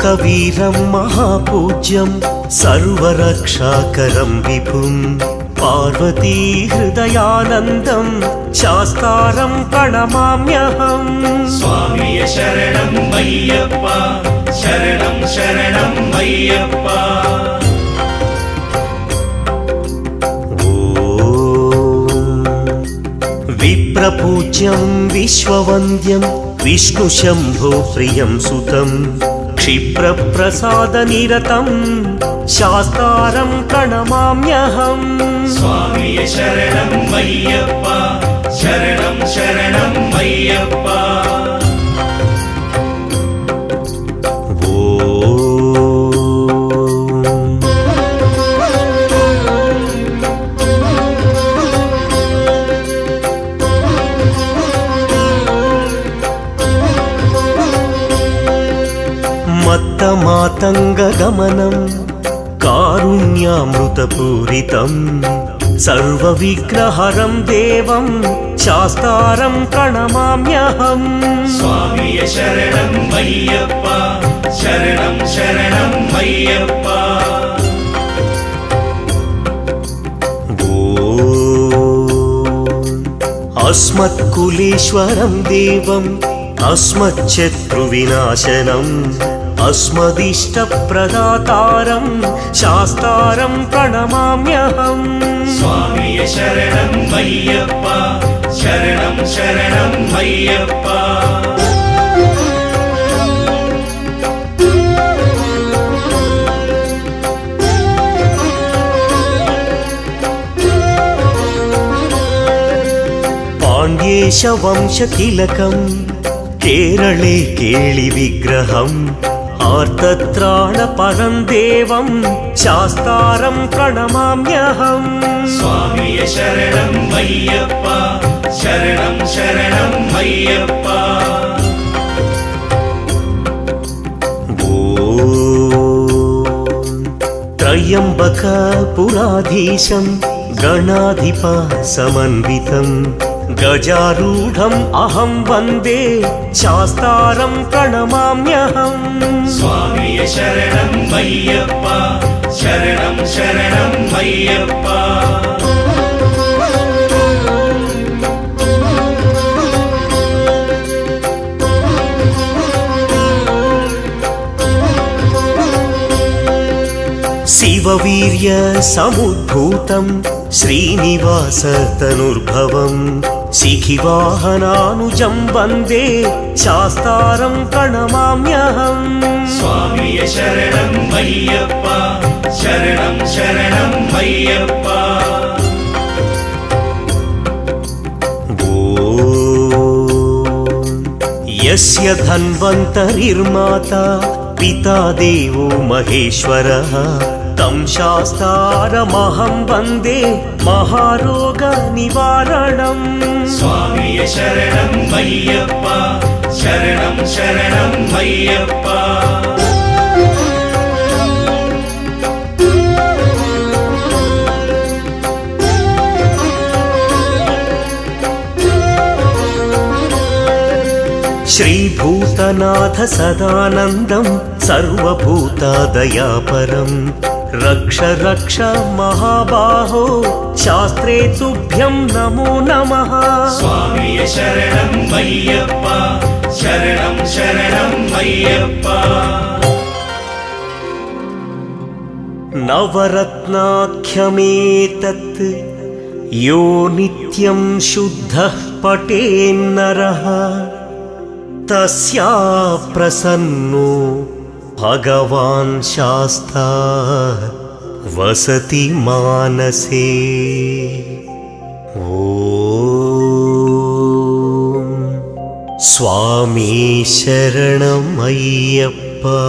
लोकवीरं महापूज्यं सर्वरक्षाकरं विभुं पार्वती हृदयानन्दं शास्तारं प्रणमाम्यहम्। स्वामिये शरणं अय्यप्पा, शरणं शरणं अय्यप्पा। विप्रपूज्यं विश्ववन्द्यं विष्णुशम्भो प्रियं सुतं क्षिप्रप्रसादनिरतं शास्तारं प्रणमाम्यहम्। स्वामिये शरणं अय्यप्पा, शरणं शरणं अय्यप्पा। मत्तमातङ्गगमनं कारुण्यामृतपूरितं सर्वविघ्नहरं देवं शास्तारं प्रणमाम्यहम्। स्वामिये शरणं अय्यप्पा, शरणं शरणं अय्यप्पा। अस्मत्कुलेश्वरं देवम् अस्मच्छत्रुविनाशनम् अस्मदिष्टप्रदातारं शास्तारं प्रणमाम्यहम्। स्वामिये शरणं अय्यप्पा, शरणं शरणं अय्यप्पा। पाण्ड्येशवंशतिलकं केरळे केळिविग्रहम् आर्तत्राणपरं देवं शास्तारं प्रणमाम्यहम्। स्वामिये शरणं अय्यप्पा, शरणं शरणं अय्यप्पा। त्र्यम्बकपुराधीशं गणाधिपसमन्वितं गजारूढम् अहं वन्दे शास्तारं प्रणमाम्यहम्। स्वामिये शरणं अय्यप्पा, शरणं शरणं अय्यप्पा। शिववीर्य समुद्भूतं श्रीनिवासतनुर्भवं शिखिवाहनानुजं वन्दे शास्तारं प्रणमाम्यहम्। स्वामिये शरणं अय्यप्पा, शरणं शरणं अय्यप्पा। यस्य धन्वन्तरिर्माता पिता देवो महेश्वरः तं शास्तारमहं वन्दे महारोगनिवारणम्। स्वामिये शरणं अय्यप्पा, शरणं शरणं अय्यप्पा। श्रीभूतनाथ सदानन्दं सर्वभूतादयापरं रक्ष रक्ष महाबाहो शास्त्रे तुभ्यं नमो नमः। स्वामिये शरणं अय्यप्पा, शरणं शरणं अय्यप्पा। नवरत्नाख्यमेतत् यो नित्यं शुद्धः पठेन्नरः तस्या प्रसन्नो भगवान् शास्ता वसति मानसे। ॐ स्वामी शरणमय्यप्पा।